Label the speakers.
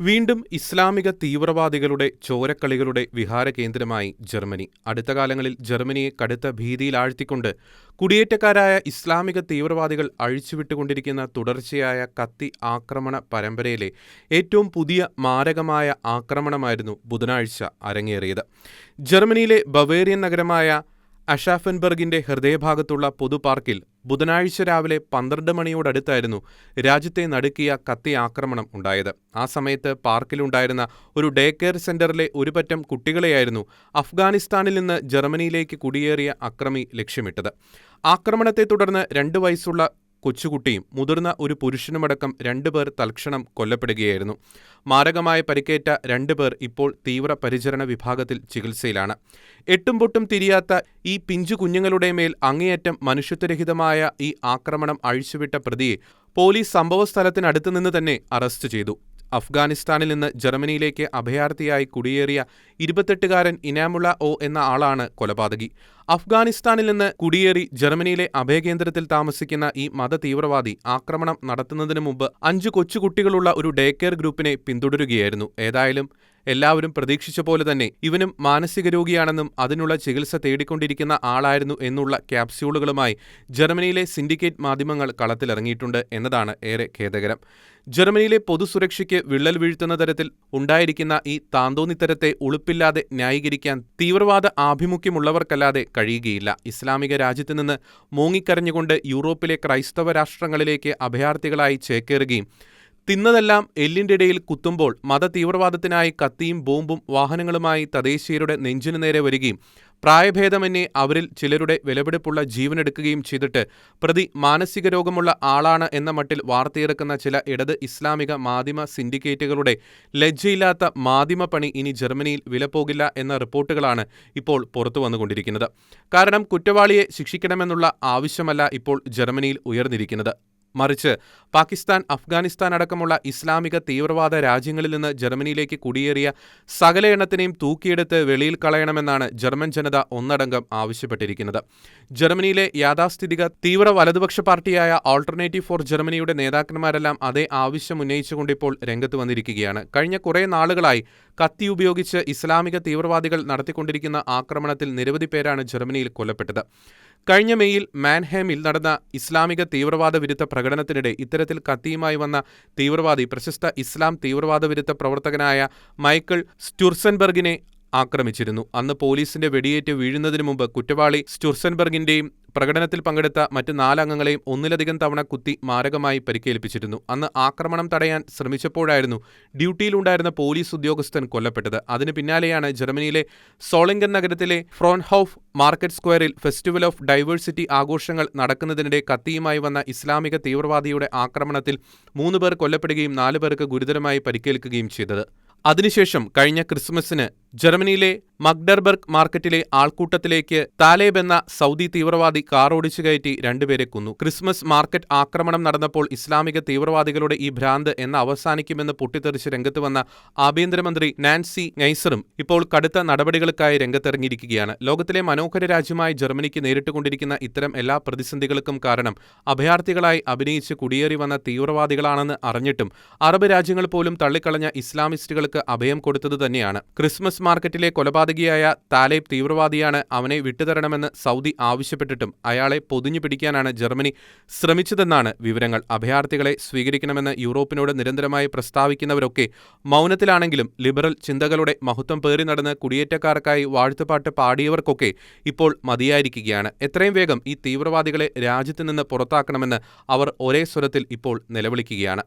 Speaker 1: വീണ്ടും ഇസ്ലാമിക തീവ്രവാദികളുടെ ചോരക്കളികളുടെ വിഹാരകേന്ദ്രമായി ജർമ്മനി. അടുത്ത കാലങ്ങളിൽ ജർമ്മനിയെ കടുത്ത ഭീതിയിലാഴ്ത്തിക്കൊണ്ട് കുടിയേറ്റക്കാരായ ഇസ്ലാമിക തീവ്രവാദികൾ അഴിച്ചുവിട്ടുകൊണ്ടിരിക്കുന്ന തുടർച്ചയായ കത്തി ആക്രമണ പരമ്പരയിലെ ഏറ്റവും പുതിയ മാരകമായ ആക്രമണമായിരുന്നു ബുധനാഴ്ച അരങ്ങേറിയത്. ജർമ്മനിയിലെ ബവേറിയൻ നഗരമായ അഷാഫൻബർഗിന്റെ ഹൃദയഭാഗത്തുള്ള പൊതുപാർക്കിൽ ബുധനാഴ്ച രാവിലെ 12 മണിയോടടുത്തായിരുന്നു രാജ്യത്തെ നടുക്കിയ കത്തി ആക്രമണം ഉണ്ടായത്. ആ സമയത്ത് പാർക്കിലുണ്ടായിരുന്ന ഒരു ഡേ കെയർ സെന്ററിലെ ഒരു പറ്റം കുട്ടികളെയായിരുന്നു അഫ്ഗാനിസ്ഥാനിൽ നിന്ന് ജർമ്മനിയിലേക്ക് കുടിയേറിയ അക്രമി ലക്ഷ്യമിട്ടത്. ആക്രമണത്തെ തുടർന്ന് 2 വയസ്സുള്ള കൊച്ചുകുട്ടിയും മുതിർന്ന ഒരു പുരുഷനുമടക്കം 2 പേർ തൽക്ഷണം കൊല്ലപ്പെടുകയായിരുന്നു. മാരകമായ പരിക്കേറ്റ 2 പേർ ഇപ്പോൾ തീവ്ര പരിചരണ വിഭാഗത്തിൽ ചികിത്സയിലാണ്. എട്ടും പൊട്ടും തിരിയാത്ത ഈ പിഞ്ചു കുഞ്ഞുങ്ങളുടെ മേൽ അങ്ങേയറ്റം മനുഷ്യത്വരഹിതമായ ഈ ആക്രമണം അഴിച്ചുവിട്ട പ്രതിയെ പോലീസ് സംഭവസ്ഥലത്തിനടുത്ത് നിന്ന് തന്നെ അറസ്റ്റ് ചെയ്തു. അഫ്ഗാനിസ്ഥാനിൽ നിന്ന് ജർമ്മനിയിലേക്ക് അഭയാർത്ഥിയായി കുടിയേറിയ 28-കാരൻ ഇനാമുള്ള ഒ എന്ന ആളാണ് കൊലപാതകി. അഫ്ഗാനിസ്ഥാനിൽ നിന്ന് കുടിയേറി ജർമ്മനിയിലെ അഭയകേന്ദ്രത്തിൽ താമസിക്കുന്ന ഈ മതതീവ്രവാദി ആക്രമണം നടത്തുന്നതിന് മുമ്പ് 5 കൊച്ചുകുട്ടികളുള്ള ഒരു ഡേ കെയർ ഗ്രൂപ്പിനെ പിന്തുടരുകയായിരുന്നു. ഏതായാലും എല്ലാവരും പ്രതീക്ഷിച്ച പോലെ തന്നെ ഇവനും മാനസിക രോഗിയാണെന്നും അതിനുള്ള ചികിത്സ തേടിക്കൊണ്ടിരിക്കുന്ന ആളായിരുന്നു എന്നുള്ള ക്യാപ്സ്യൂളുകളുമായി ജർമ്മനിയിലെ സിൻഡിക്കേറ്റ് മാധ്യമങ്ങൾ കളത്തിലിറങ്ങിയിട്ടുണ്ട് എന്നതാണ് ഏറെ ഖേദകരം. ജർമ്മനിയിലെ പൊതുസുരക്ഷയ്ക്ക് വിള്ളൽ വീഴ്ത്തുന്ന തരത്തിൽ ഉണ്ടായിരിക്കുന്ന ഈ താന്തോന്നിത്തരത്തെ ഉളുപ്പില്ലാതെ ന്യായീകരിക്കാൻ തീവ്രവാദ ആഭിമുഖ്യമുള്ളവർക്കല്ലാതെ കഴിയുകയില്ല. ഇസ്ലാമിക രാജ്യത്ത് നിന്ന് മൂങ്ങിക്കരഞ്ഞുകൊണ്ട് യൂറോപ്പിലെ ക്രൈസ്തവ രാഷ്ട്രങ്ങളിലേക്ക് അഭയാർത്ഥികളായി ചേക്കേറുകയും തിന്നതെല്ലാം എല്ലിന്റെ ഇടയിൽ കുത്തുമ്പോൾ മതതീവ്രവാദത്തിനായി കത്തിയും ബോംബും വാഹനങ്ങളുമായി തദ്ദേശീയരുടെ നെഞ്ചിനു നേരെ വരികയും പ്രായഭേദമന്യേ അവരിൽ ചിലരുടെ വിലപിടിപ്പുള്ള ജീവനെടുക്കുകയും ചെയ്തിട്ട് പ്രതി മാനസിക രോഗമുള്ള ആളാണ് എന്ന മട്ടിൽ വാർത്തയിറക്കുന്ന ചില ഇടത് ഇസ്ലാമിക മാധ്യമ സിൻഡിക്കേറ്റുകളുടെ ലജ്ജയില്ലാത്ത മാധ്യമപ്പണി ഇനി ജർമ്മനിയിൽ വിലപ്പോകില്ല എന്ന റിപ്പോർട്ടുകളാണ് ഇപ്പോൾ പുറത്തു വന്നുകൊണ്ടിരിക്കുന്നത്. കാരണം കുറ്റവാളിയെ ശിക്ഷിക്കണമെന്നുള്ള ആവശ്യമല്ല ഇപ്പോൾ ജർമ്മനിയിൽ ഉയർന്നിരിക്കുന്നത്. മറിച്ച് പാകിസ്ഥാൻ, അഫ്ഗാനിസ്ഥാൻ അടക്കമുള്ള ഇസ്ലാമിക തീവ്രവാദ രാജ്യങ്ങളിൽ നിന്ന് ജർമ്മനിയിലേക്ക് കുടിയേറിയ സകല എണ്ണത്തിനെയും തൂക്കിയെടുത്ത് വെളിയിൽ കളയണമെന്നാണ് ജർമ്മൻ ജനത ഒന്നടങ്കം ആവശ്യപ്പെട്ടിരിക്കുന്നത്. ജർമ്മനിയിലെ യാഥാസ്ഥിതിക തീവ്ര വലതുപക്ഷ പാർട്ടിയായ ഓൾട്ടർനേറ്റീവ് ഫോർ ജർമ്മനിയുടെ നേതാക്കന്മാരെല്ലാം അതേ ആവശ്യം ഉന്നയിച്ചുകൊണ്ടിപ്പോൾ രംഗത്ത് വന്നിരിക്കുകയാണ്. കഴിഞ്ഞ കുറേ നാളുകളായി കത്തി ഉപയോഗിച്ച് ഇസ്ലാമിക തീവ്രവാദികൾ നടത്തിക്കൊണ്ടിരിക്കുന്ന ആക്രമണത്തിൽ നിരവധി പേരാണ് ജർമ്മനിയിൽ കൊല്ലപ്പെട്ടത്. കഴിഞ്ഞ മെയ്യിൽ മാൻഹേമിൽ നടന്ന ഇസ്ലാമിക തീവ്രവാദ വിരുദ്ധ പ്രകടനത്തിനിടെ ഇത്തരത്തിൽ കത്തിയുമായി വന്ന തീവ്രവാദി പ്രശസ്ത ഇസ്ലാം തീവ്രവാദ വിരുദ്ധ പ്രവർത്തകനായ മൈക്കിൾ സ്റ്റുർസൻബർഗിനെ ആക്രമിച്ചിരുന്നു. അന്ന് പോലീസിന്റെ വെടിയേറ്റ് വീഴുന്നതിനു മുമ്പ് കുറ്റവാളി സ്റ്റുർസൻബർഗിന്റെയും പ്രകടനത്തിൽ പങ്കെടുത്ത മറ്റ് 4 അംഗങ്ങളെയും ഒന്നിലധികം തവണ കുത്തി മാരകമായി പരിക്കേൽപ്പിച്ചിരുന്നു. അന്ന് ആക്രമണം തടയാൻ ശ്രമിച്ചപ്പോഴായിരുന്നു ഡ്യൂട്ടിയിലുണ്ടായിരുന്ന പോലീസ് ഉദ്യോഗസ്ഥൻ കൊല്ലപ്പെട്ടത്. അതിന് പിന്നാലെയാണ് ജർമ്മനിയിലെ സോളിംഗൻ നഗരത്തിലെ ഫ്രോൺഹോഫ് മാർക്കറ്റ് സ്ക്വയറിൽ ഫെസ്റ്റിവൽ ഓഫ് ഡൈവേഴ്സിറ്റി ആഘോഷങ്ങൾ നടക്കുന്നതിനിടെ കത്തിയുമായി വന്ന ഇസ്ലാമിക തീവ്രവാദിയുടെ ആക്രമണത്തിൽ 3 പേർ കൊല്ലപ്പെടുകയും 4 പേർക്ക് ഗുരുതരമായി പരിക്കേൽക്കുകയും ചെയ്തത്. അതിനുശേഷം കഴിഞ്ഞ ക്രിസ്മസിന് ജർമ്മനിയിലെ മഗ്ഡർബർഗ് മാർക്കറ്റിലെ ആൾക്കൂട്ടത്തിലേക്ക് താലേബ് എന്ന സൗദി തീവ്രവാദി കാർ ഓടിച്ചു കയറ്റി 2 പേരെ കൊന്നു. ക്രിസ്മസ് മാർക്കറ്റ് ആക്രമണം നടന്നപ്പോൾ ഇസ്ലാമിക തീവ്രവാദികളുടെ ഈ ഭ്രാന്ത് എന്ന് അവസാനിക്കുമെന്ന് പൊട്ടിത്തെറിച്ച് രംഗത്ത് വന്ന ആഭ്യന്തരമന്ത്രി നാൻസി നെയ്സറും ഇപ്പോൾ കടുത്ത നടപടികൾക്കായി രംഗത്തിറങ്ങിയിരിക്കുകയാണ്. ലോകത്തിലെ മനോഹര രാജ്യമായ ജർമ്മനിക്ക് നേരിട്ടുകൊണ്ടിരിക്കുന്ന ഇത്തരം എല്ലാ പ്രതിസന്ധികൾക്കും കാരണം അഭയാർത്ഥികളായി അഭിനയിച്ച് കുടിയേറി വന്ന തീവ്രവാദികളാണെന്ന് അറിഞ്ഞിട്ടും അറബ് രാജ്യങ്ങൾ പോലും തള്ളിക്കളഞ്ഞ ഇസ്ലാമിസ്റ്റുകൾക്ക് അഭയം കൊടുത്തത് തന്നെയാണ്. ക്രിസ്മസ് മാർക്കറ്റിലെ കൊലപാതകിയായ താലേബ് തീവ്രവാദിയാണ്, അവനെ വിട്ടുതരണമെന്ന് സൗദി ആവശ്യപ്പെട്ടിട്ടും അയാളെ പൊതിഞ്ഞു പിടിക്കാനാണ് ജർമ്മനി ശ്രമിച്ചതെന്നാണ് വിവരങ്ങൾ. അഭയാർത്ഥികളെ സ്വീകരിക്കണമെന്ന് യൂറോപ്പിനോട് നിരന്തരമായി പ്രസ്താവിക്കുന്നവരൊക്കെ മൗനത്തിലാണെങ്കിലും ലിബറൽ ചിന്തകളുടെ മഹത്വം പേറി നടന്ന് കുടിയേറ്റക്കാർക്കായി വാഴ്ത്തുപാട്ട് പാടിയവർക്കൊക്കെ ഇപ്പോൾ മതിയായിരിക്കുകയാണ്. എത്രയും വേഗം ഈ തീവ്രവാദികളെ രാജ്യത്ത് നിന്ന് പുറത്താക്കണമെന്ന് അവർ ഒരേ സ്വരത്തിൽ ഇപ്പോൾ നിലവിളിക്കുകയാണ്.